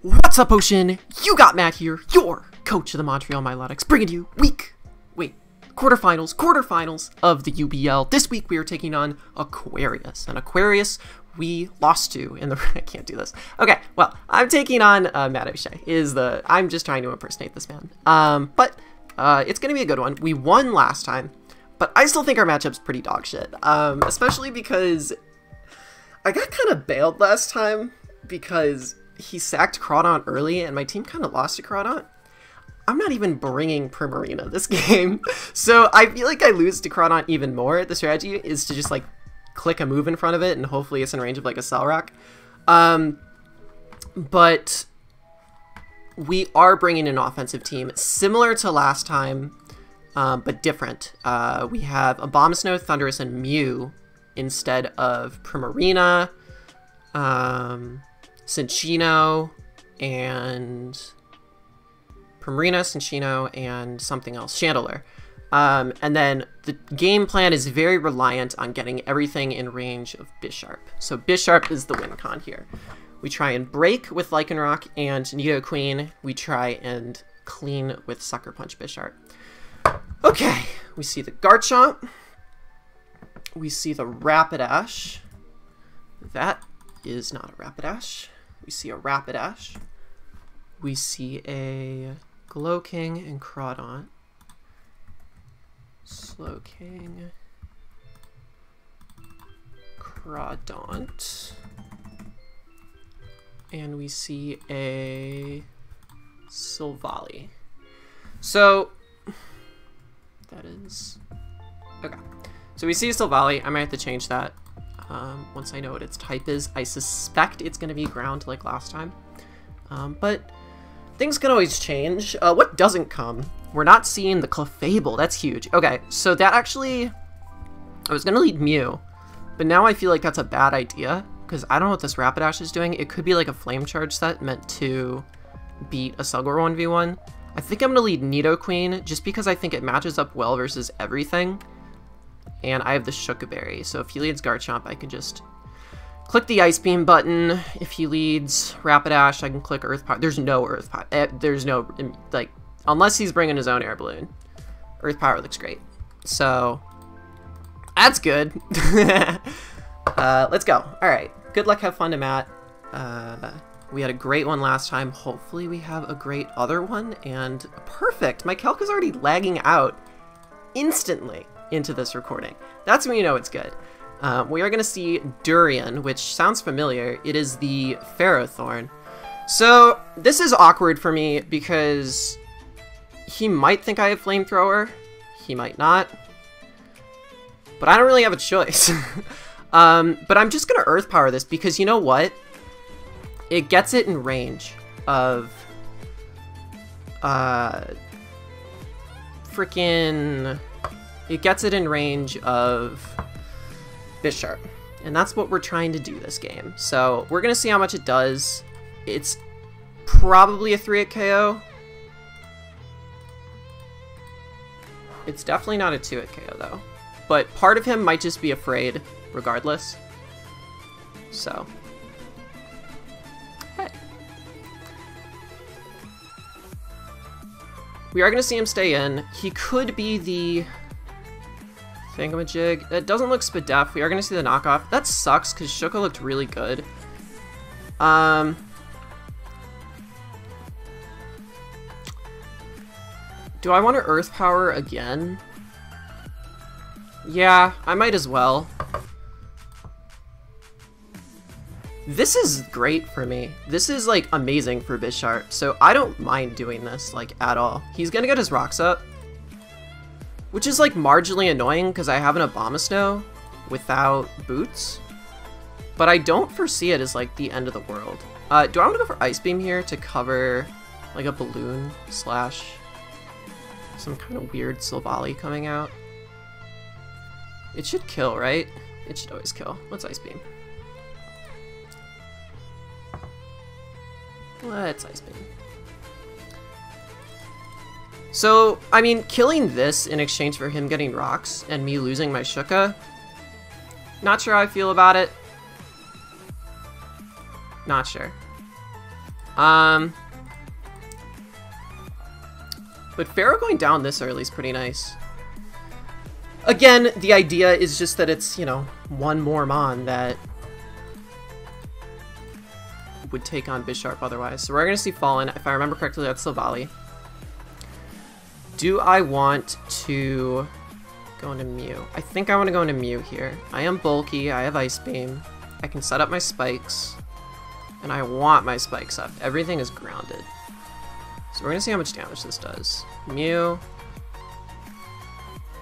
What's up, Ocean? You got Matt here, your coach of the Montreal Milotics, bringing you quarterfinals of the UBL. This week we are taking on Aquarius, and Aquarius we lost to in the... I can't do this. Okay, well, I'm taking on Matt O'Shea. I'm just trying to impersonate this man. But it's gonna be a good one. We won last time, but I still think our matchup's pretty dog shit. Especially because I got kind of bailed last time because he sacked Crawdaunt early, and my team kind of lost to Crawdaunt. I'm not even bringing Primarina this game, so I feel like I lose to Crawdaunt even more. The strategy is to just, like, click a move in front of it, and hopefully it's in range of, like, a Cell Rock. But we are bringing an offensive team, similar to last time, but different. We have Abomasnow, Thundurus, and Mew instead of Primarina, Cinccino, and something else, Chandelure. And then the game plan is very reliant on getting everything in range of Bisharp. So Bisharp is the win con here. We try and break with Lycanroc and Nidoqueen. We try and clean with Sucker Punch Bisharp. Okay, we see the Garchomp. We see the Rapidash. That is not a Rapidash. We see a Rapidash. We see a Slowking and Crawdaunt. Slowking. Crawdaunt. And we see a Silvally. So, that is... Okay. So we see Silvally. I might have to change that once I know what its type is. I suspect it's going to be ground like last time. But things can always change. What doesn't come? We're not seeing the Clefable. That's huge. Okay, so that actually... I was going to lead Mew, but now I feel like that's a bad idea, because I don't know what this Rapidash is doing. It could be like a Flame Charge set meant to beat a Selgor 1v1. I think I'm going to lead Nidoqueen, just because I think it matches up well versus everything. And I have the Shuca Berry, so if he leads Garchomp, I can just click the Ice Beam button. If he leads Rapidash, I can click Earth Power. There's no Earth Power. There's no, like, unless he's bringing his own Air Balloon. Earth Power looks great. So, that's good. Let's go. All right. Good luck, have fun to Matt. We had a great one last time. Hopefully we have a great other one. And perfect. My calc is already lagging out instantly into this recording. That's when you know it's good. We are going to see Durian, which sounds familiar. It is the Ferrothorn. So this is awkward for me because he might think I have Flamethrower. He might not. But I don't really have a choice. But I'm just going to Earth Power this because you know what? It gets it in range of it gets it in range of Bisharp. And that's what we're trying to do this game. So we're going to see how much it does. It's probably a 3-hit KO. It's definitely not a 2-hit KO though. But part of him might just be afraid regardless. So. Hey. We are going to see him stay in. He could be the Thingamajig. It doesn't look Spadef. We are going to see the knockoff. That sucks because Shuca looked really good. Do I want to Earth Power again? Yeah, I might as well. This is great for me. This is, like, amazing for Bisharp, so I don't mind doing this, like, at all. He's gonna get his rocks up, which is, like, marginally annoying because I have an Abomasnow without boots, but I don't foresee it as, like, the end of the world. Do I want to go for Ice Beam here to cover, like, a balloon slash some kind of weird Silvally coming out? It should kill, right? It should always kill. Let's Ice Beam. Let's Ice Beam. So, I mean, killing this in exchange for him getting rocks and me losing my Shuca, not sure how I feel about it. Not sure. But Pharaoh going down this early is pretty nice. Again, the idea is just that it's, you know, one more Mon that would take on Bisharp otherwise. So we're going to see Fallen. If I remember correctly, that's Silvally. Do I want to go into Mew? I think I want to go into Mew here. I am bulky. I have Ice Beam. I can set up my spikes. And I want my spikes up. Everything is grounded. So we're going to see how much damage this does. Mew.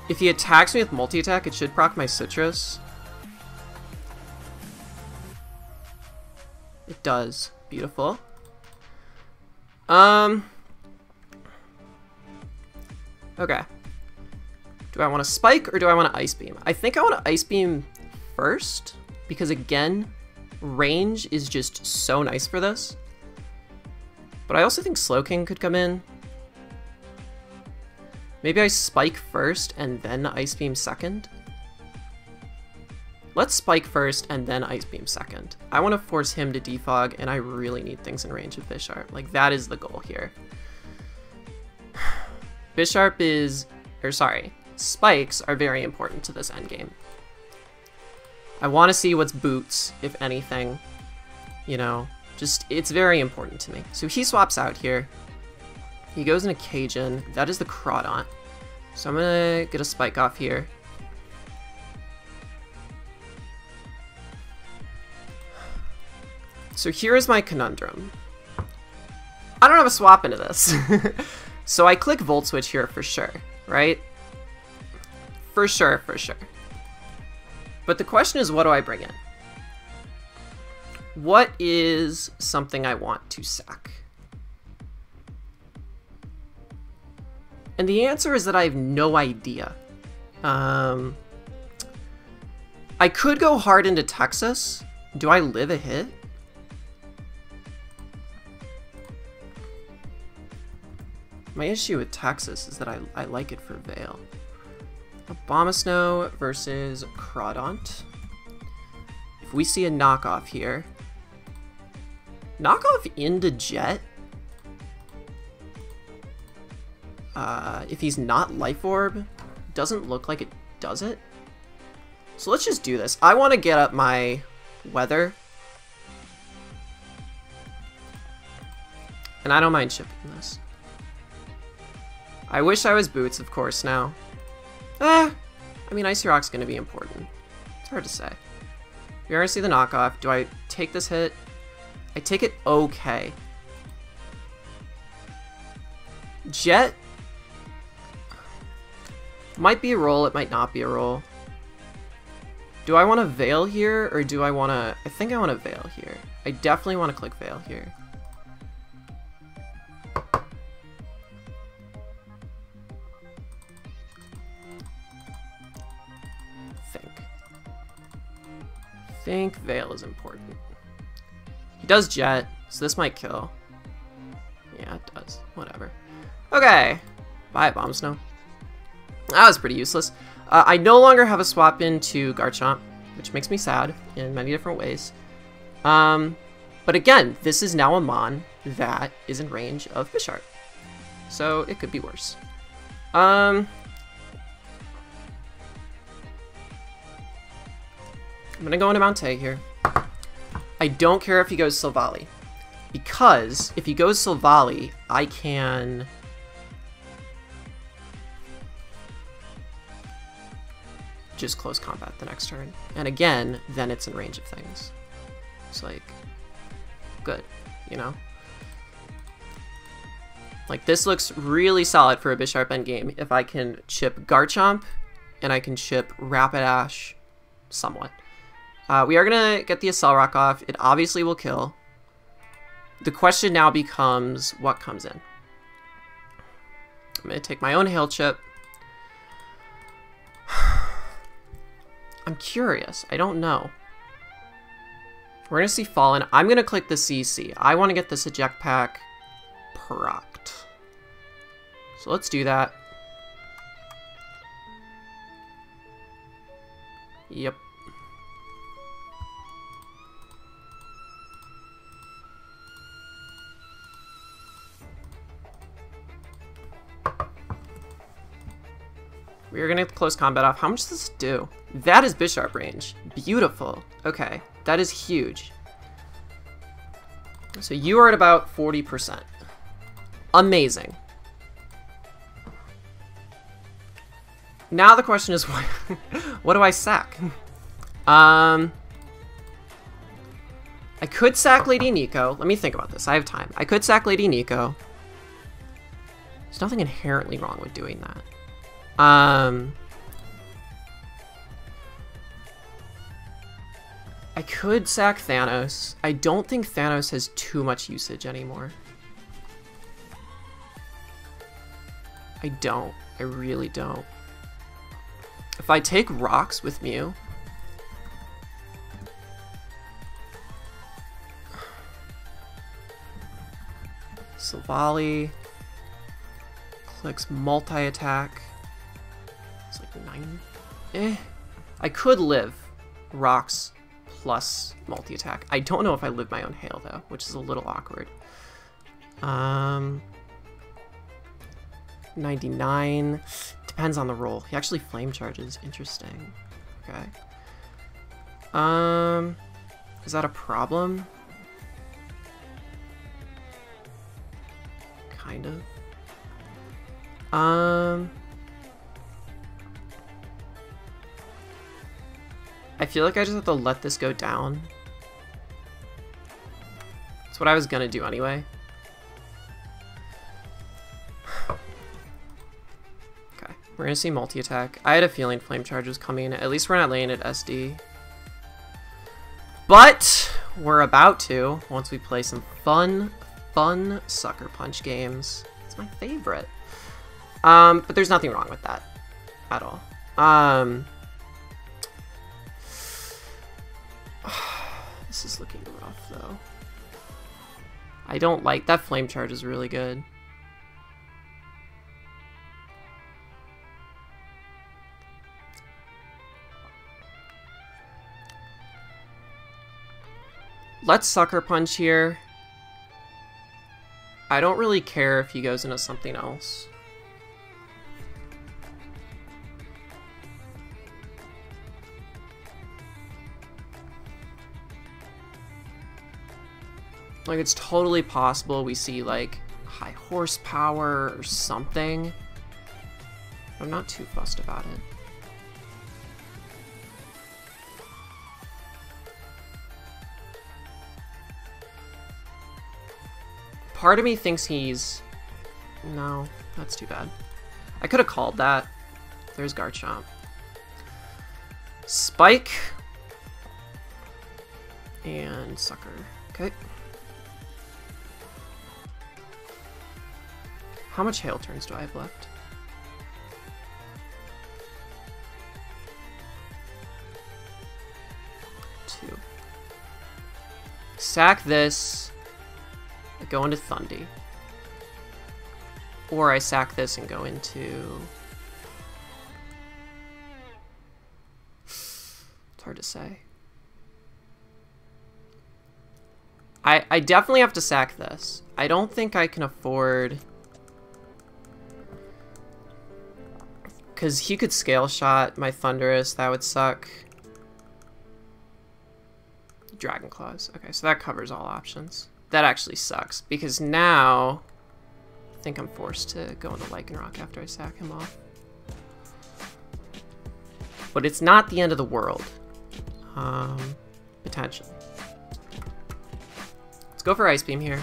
If he attacks me with multi-attack, it should proc my Citrus. It does. Beautiful. Okay. Do I want to Spike or do I want to Ice Beam? I think I want to Ice Beam first, because again, range is just so nice for this. But I also think Slowking could come in. Maybe I Spike first and then Ice Beam second. Let's Spike first and then Ice Beam second. I want to force him to defog, and I really need things in range of Bisharp. Like, that is the goal here. Bisharp is... or sorry, spikes are very important to this endgame. I want to see what's boots, if anything. You know, just, it's very important to me. So he swaps out here. He goes into Cajun. That is the Crawdaunt. So I'm gonna get a spike off here. So here is my conundrum. I don't have a swap into this. So I click Volt Switch here for sure, right? For sure, for sure. But the question is, what do I bring in? What is something I want to sack? And the answer is that I have no idea. I could go hard into Texas. Do I live a hit? My issue with Texas is that I like it for Veil. Abomasnow versus Crawdaunt. If we see a knockoff here. Knockoff into Jet? If he's not Life Orb, doesn't look like it does it. So let's just do this. I want to get up my Weather. And I don't mind chipping this. I wish I was Boots, of course, now. I mean, Icy Rock's going to be important. It's hard to say. You're going to see the knockoff. Do I take this hit? I take it okay. Jet might be a roll, it might not be a roll. Do I want to Veil here, or do I want to... I think I want to Veil here. I definitely want to click Veil here. I think Veil is important. He does Jet, so this might kill. Yeah, it does. Whatever. Okay. Bye, Abomasnow. That was pretty useless. I no longer have a swap into Garchomp, which makes me sad in many different ways. But again, this is now a Mon that is in range of Bisharp. So it could be worse. I'm gonna go into Mountay here. I don't care if he goes Silvally, because if he goes Silvally, I can... just close combat the next turn. And again, then it's in range of things. It's like, good, you know? Like, this looks really solid for a Bisharp endgame if I can chip Garchomp and I can chip Rapidash somewhat. We are going to get the Accelerock off. It obviously will kill. The question now becomes what comes in. I'm going to take my own Hail Chip. I'm curious. I don't know. We're going to see Fallen. I'm going to click the CC. I want to get this Eject Pack procced. So let's do that. Yep. We're gonna close combat off. How much does this do? That is Bisharp range. Beautiful. Okay, that is huge. So you are at about 40%. Amazing. Now the question is, what do I sack? I could sack Lady Nico. Let me think about this. I have time. I could sack Lady Nico. There's nothing inherently wrong with doing that. I could sack Thanos. I don't think Thanos has too much usage anymore. I don't. I really don't. If I take rocks with Mew... Silvally... Clicks multi-attack. It's like 9... I could live rocks plus multi-attack. I don't know if I live my own hail, though, which is a little awkward. 99. Depends on the roll. He actually flame charges. Interesting. Okay. Is that a problem? Kind of. I feel like I just have to let this go down. That's what I was gonna do anyway. Okay, we're gonna see multi-attack. I had a feeling flame charge was coming. At least we're not laying at SD. But we're about to, once we play some fun Sucker Punch games. It's my favorite. But there's nothing wrong with that at all. This is looking rough, though. I don't like that flame charge is really good. Let's Sucker Punch here. I don't really care if he goes into something else. Like, it's totally possible we see, like, high horsepower or something. I'm not too fussed about it. Part of me thinks he's... No, that's too bad. I could have called that. There's Garchomp. Spike. And Sucker. Okay. How much hail turns do I have left? Two. Sack this. I go into Thundy. Or I sack this and go into... It's hard to say. I definitely have to sack this. I don't think I can afford... Because he could Scale Shot my Thundurus, that would suck. Dragon Claws. Okay, so that covers all options. That actually sucks, because now I think I'm forced to go into Lycanroc after I sack him off. But it's not the end of the world. Potentially. Let's go for Ice Beam here.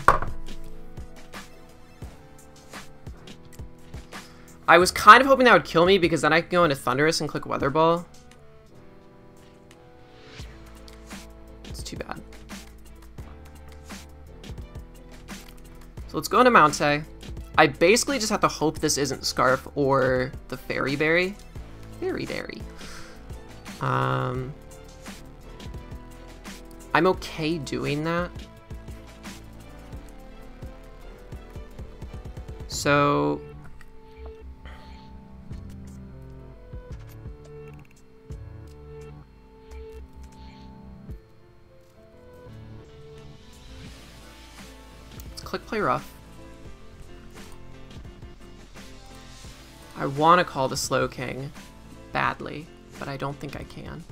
I was kind of hoping that would kill me, because then I could go into Thundurus and click Weather Ball. It's too bad. So let's go into Mountay. I basically just have to hope this isn't Scarf or the Fairy Berry. Fairy Berry. I'm okay doing that. So... click Play Rough. I want to call the Slowking badly, but I don't think I can.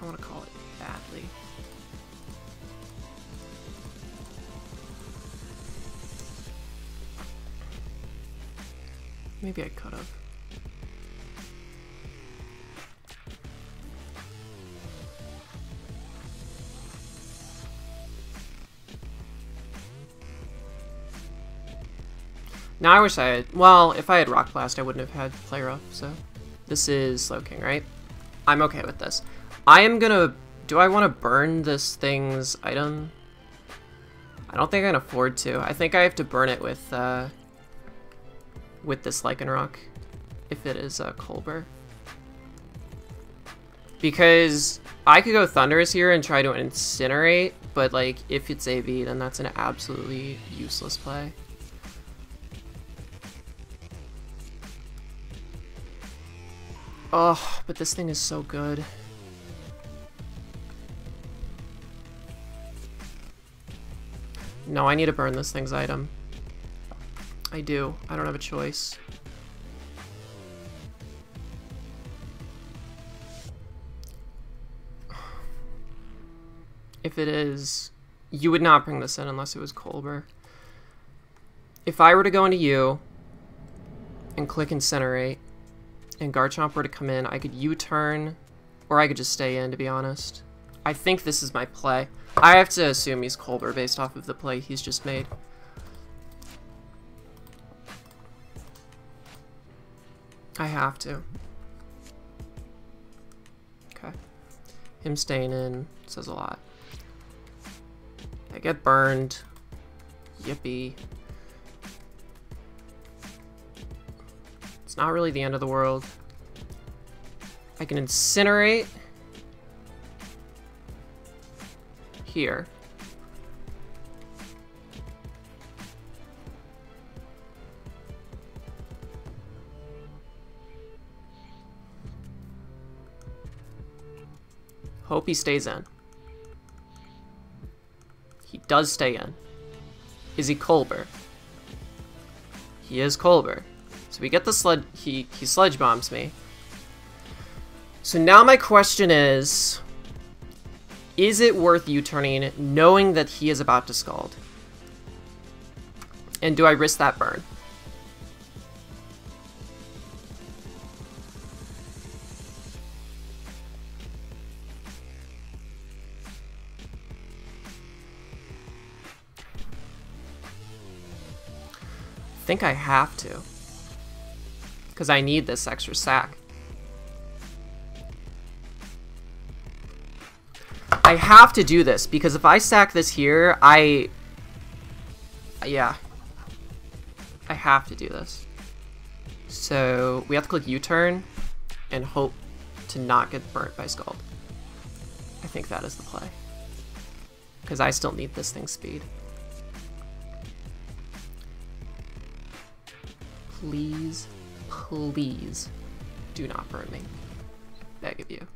I want to call it badly. Maybe I could have. Now I wish I had, well, if I had Rock Blast, I wouldn't have had Play Rough, so. This is Slowking, right? I'm okay with this. I am gonna, do I want to burn this thing's item? I don't think I can afford to. I think I have to burn it with this Lycanroc, if it is Colbur. Because I could go Thundurus here and try to Incinerate, but like, if it's AV, then that's an absolutely useless play. Oh, but this thing is so good. No, I need to burn this thing's item. I do. I don't have a choice. If it is... You would not bring this in unless it was Colbur. If I were to go into you and click Incinerate, and Garchomp were to come in, I could U-turn, or I could just stay in, to be honest. I think this is my play. I have to assume he's Colbur based off of the play he's just made. I have to. Okay. Him staying in says a lot. I get burned. Yippee. It's not really the end of the world. I can Incinerate here. Hope he stays in. He does stay in. Is he Colbur? He is Colbur. So we get the sled. He Sledge Bombs me. So now my question is it worth U-turning knowing that he is about to Scald? And do I risk that burn? I think I have to. Because I need this extra sack. I have to do this, because if I sack this here, yeah. I have to do this. So, we have to click U-turn, and hope to not get burnt by Scald. I think that is the play. Because I still need this thing's speed. Please, please, do not burn me. Beg of you.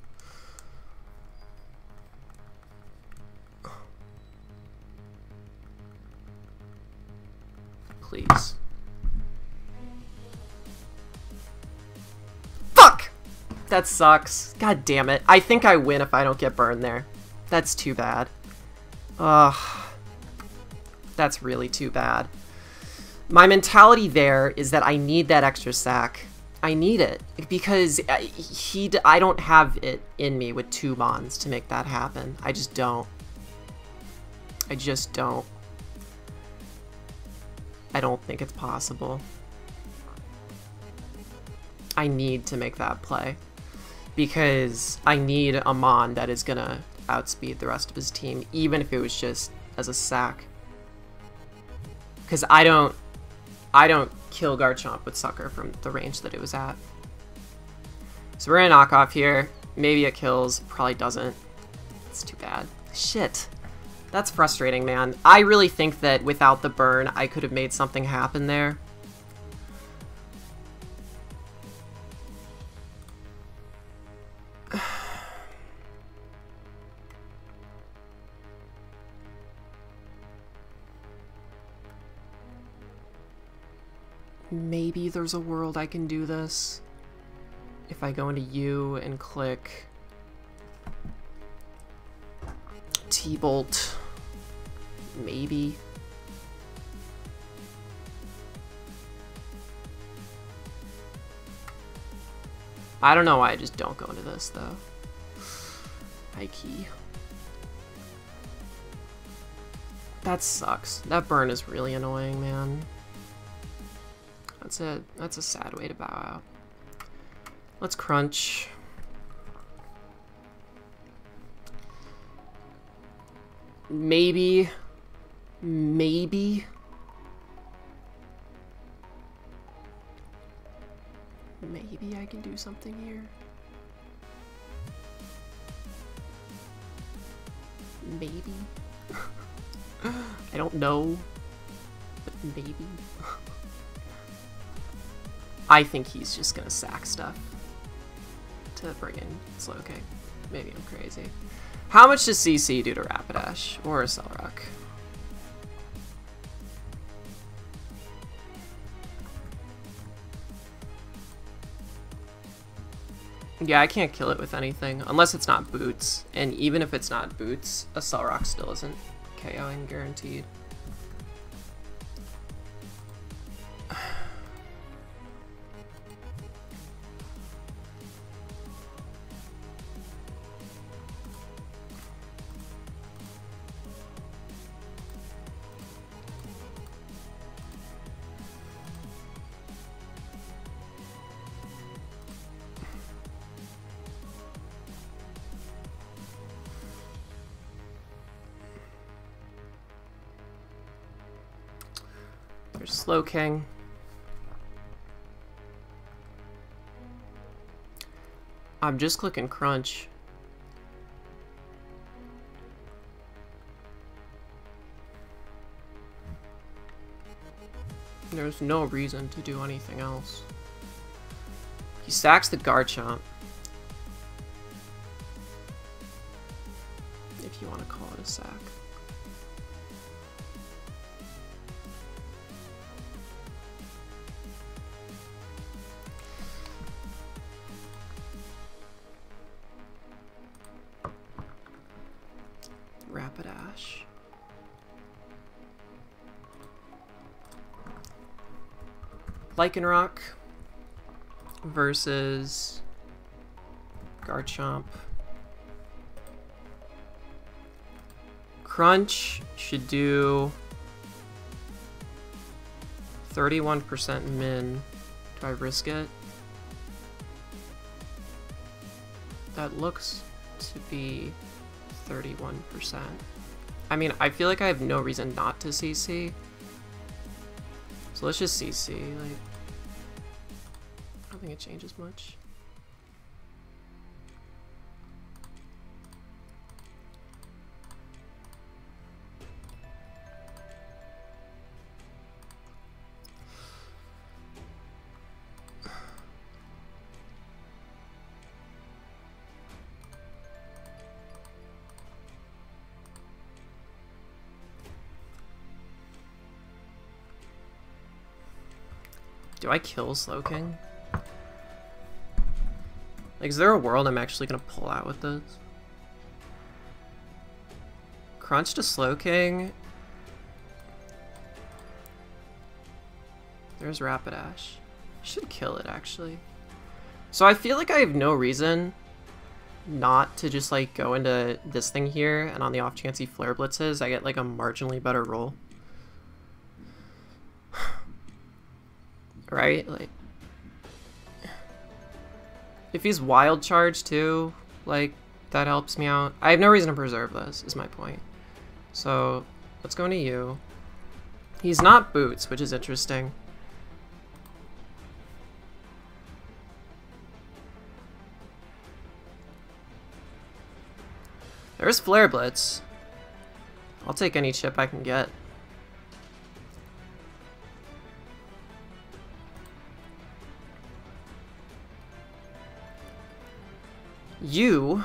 Please. Fuck! That sucks. God damn it. I think I win if I don't get burned there. That's too bad. Ugh. That's really too bad. My mentality there is that I need that extra sack. I need it. Because I don't have it in me with 2 Mons to make that happen. I just don't. I just don't. I don't think it's possible. I need to make that play. Because I need a Mon that is gonna outspeed the rest of his team, even if it was just as a sack. Because I don't kill Garchomp with Sucker from the range that it was at. So we're gonna knock off here. Maybe it kills, probably doesn't. It's too bad. Shit. That's frustrating, man. I really think that without the burn, I could have made something happen there. maybe there's a world I can do this. If I go into U and click T-Bolt, maybe. I don't know why I just don't go into this though. High key. That sucks. That burn is really annoying, man. That's a sad way to bow out. Let's crunch. Maybe I can do something here. Maybe. I don't know, but maybe. I think he's just gonna sack stuff to bring in Slowking. Maybe I'm crazy. How much does CC do to Rapidash or a Cellrock? Yeah, I can't kill it with anything, unless it's not Boots. And even if it's not Boots, a Cellrock still isn't KOing guaranteed. There's Slowking. I'm just clicking Crunch. There's no reason to do anything else. He sacks the Garchomp. If you want to call it a sack. Rapidash. Lycanroc versus Garchomp. Crunch should do 31% min. Do I risk it? That looks to be 31%. I mean, I feel like I have no reason not to CC. So let's just CC. Like, I don't think it changes much. Do I kill Slowking? Like, is there a world I'm actually gonna pull out with this? Crunch to Slowking. There's Rapidash. Should kill it, actually. So I feel like I have no reason not to just, like, go into this thing here, and on the off chance he Flare Blitzes, I get, like, a marginally better roll. Right? Like, if he's Wild Charge too, like, that helps me out. I have no reason to preserve this, is my point. So, let's go into you. He's not Boots, which is interesting. There's Flare Blitz. I'll take any chip I can get. You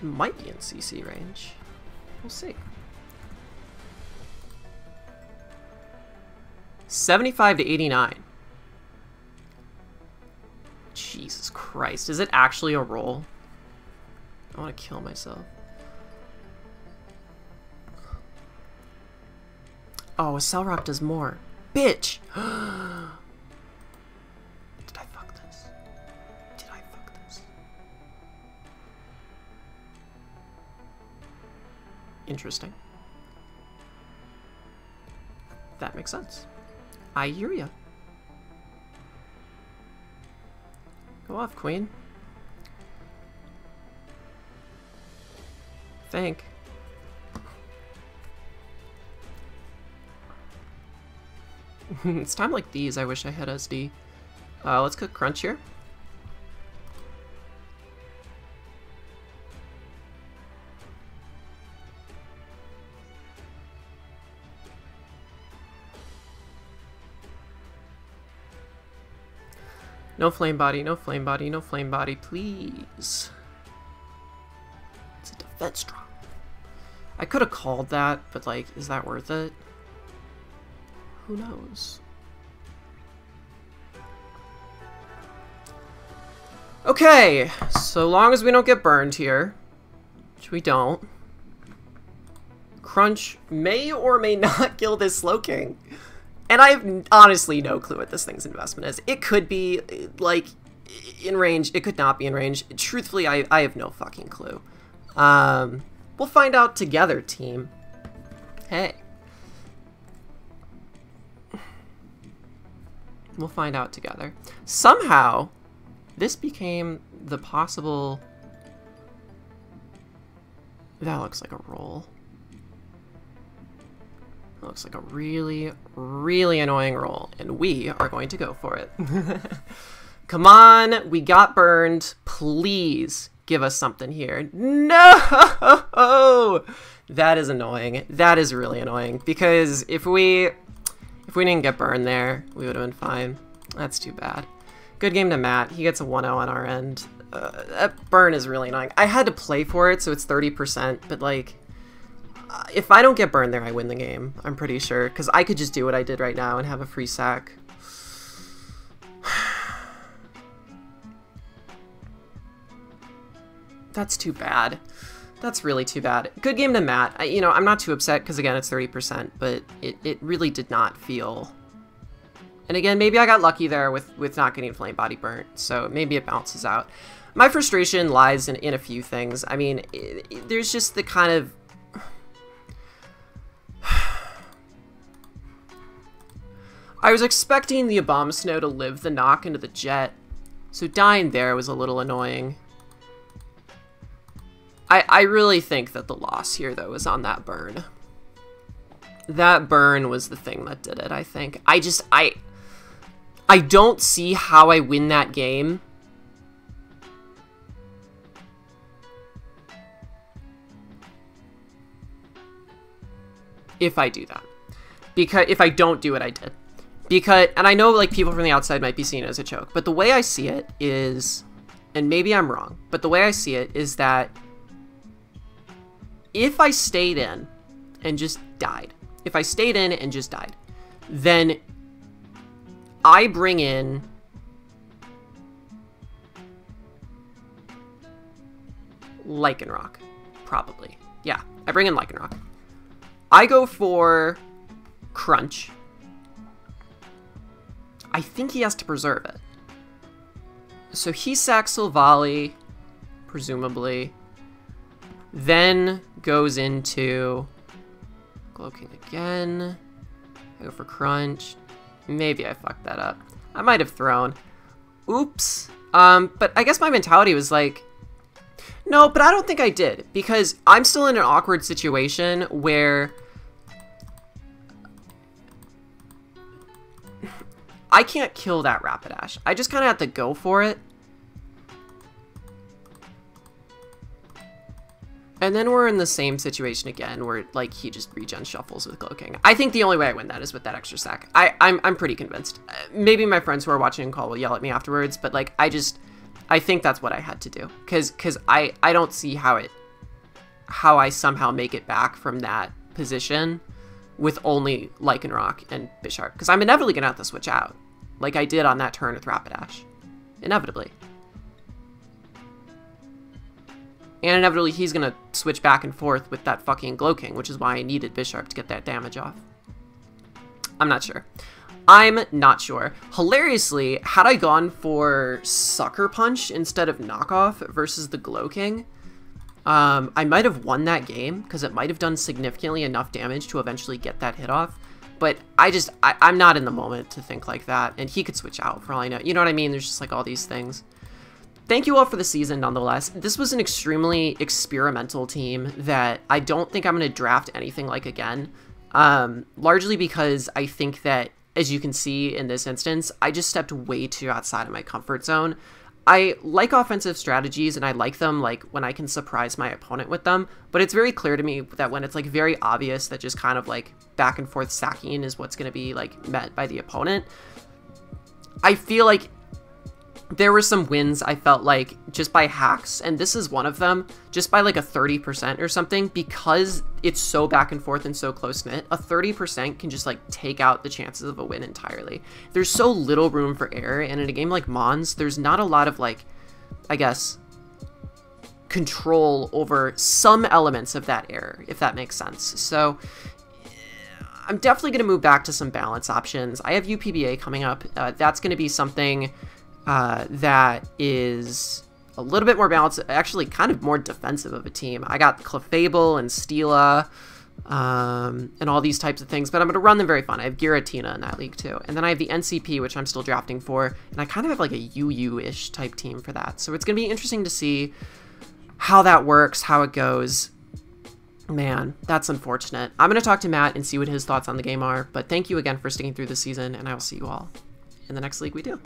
might be in CC range. We'll see. 75 to 89. Jesus Christ. Is it actually a roll? I want to kill myself. Oh, Cellrock does more. Bitch! Did I fuck this? Did I fuck this? Interesting. That makes sense. I hear ya. Go off, queen. Think. It's time like these I wish I had SD. Let's cook crunch here. No flame body, no flame body, no flame body, please. It's a defense drop. I could have called that, but like, is that worth it? Who knows? Okay, so long as we don't get burned here, which we don't, Crunch may or may not kill this Slowking. And I have honestly no clue what this thing's investment is. It could be, like, in range. It could not be in range. Truthfully, I have no fucking clue. We'll find out together, team. Hey. We'll find out together. Somehow, this became the possible... That looks like a roll. That looks like a really, really annoying roll, and we are going to go for it. Come on, we got burned. Please give us something here. No! That is annoying. That is really annoying, because if we didn't get burned there, we would have been fine. That's too bad. Good game to Matt. He gets a 1-0 on our end. That burn is really annoying. I had to play for it, so it's 30%, but like... if I don't get burned there, I win the game. I'm pretty sure. Because I could just do what I did right now and have a free sack. That's too bad. That's really too bad. Good game to Matt. I'm not too upset because, again, it's 30%. But it really did not feel... And again, maybe I got lucky there with not getting flame body burnt. So maybe it bounces out. My frustration lies in a few things. I mean, there's just the kind of... I was expecting the Abomasnow to live the knock into the jet, so dying there was a little annoying. I really think that the loss here, though, is on that burn. That burn was the thing that did it, I think. I don't see how I win that game. If I do that. Because if I don't do what I did. Because, and I know like people from the outside might be seeing it as a joke, but the way I see it is, and maybe I'm wrong, but the way I see it is that if I stayed in and just died, then I bring in Lycanroc, probably. Yeah, I bring in Lycanroc. I go for Crunch. I think he has to preserve it. So he sacks Silvally, presumably. Then goes into Cloaking again. I go for Crunch. Maybe I fucked that up. I might have thrown. Oops. But I guess my mentality was like, no, but I don't think I did. Because I'm still in an awkward situation where I can't kill that Rapidash. I just kind of have to go for it. And then we're in the same situation again, where like he just regen shuffles with Cloaking. I think the only way I win that is with that extra sack. I'm pretty convinced. Maybe my friends who are watching in call will yell at me afterwards, but like I think that's what I had to do, because I don't see how I somehow make it back from that position with only Lycanroc and Bisharp. Because I'm inevitably going to have to switch out, like I did on that turn with Rapidash. Inevitably. And inevitably he's going to switch back and forth with that fucking Gloking, which is why I needed Bisharp to get that damage off. I'm not sure. I'm not sure. Hilariously, had I gone for Sucker Punch instead of Knockoff versus the Gloking, I might have won that game, because it might have done significantly enough damage to eventually get that hit off. But I'm not in the moment to think like that, and he could switch out for all I know. You know what I mean? There's just like all these things. Thank you all for the season, nonetheless. This was an extremely experimental team that I don't think I'm going to draft anything like again. Largely because I think that, as you can see in this instance, I just stepped way too outside of my comfort zone. I like offensive strategies, and I like them like when I can surprise my opponent with them, but it's very clear to me that when it's like very obvious that just kind of like back and forth sacking is what's going to be like met by the opponent, I feel like there were some wins I felt like just by hacks, and this is one of them, just by like a 30% or something, because it's so back and forth and so close-knit. A 30% can just like take out the chances of a win entirely. There's so little room for error, and in a game like Mons, there's not a lot of like, I guess, control over some elements of that error, if that makes sense. So I'm definitely going to move back to some balance options. I have UPBA coming up. That's going to be something that is a little bit more balanced, actually kind of more defensive of a team. I got Clefable and Steela, and all these types of things, but I'm going to run them very fun. I have Giratina in that league too. And then I have the NCP, which I'm still drafting for, and I kind of have like a UU-ish type team for that. So it's going to be interesting to see how that works, how it goes. Man, that's unfortunate. I'm going to talk to Matt and see what his thoughts on the game are, but thank you again for sticking through the season, and I will see you all in the next league we do.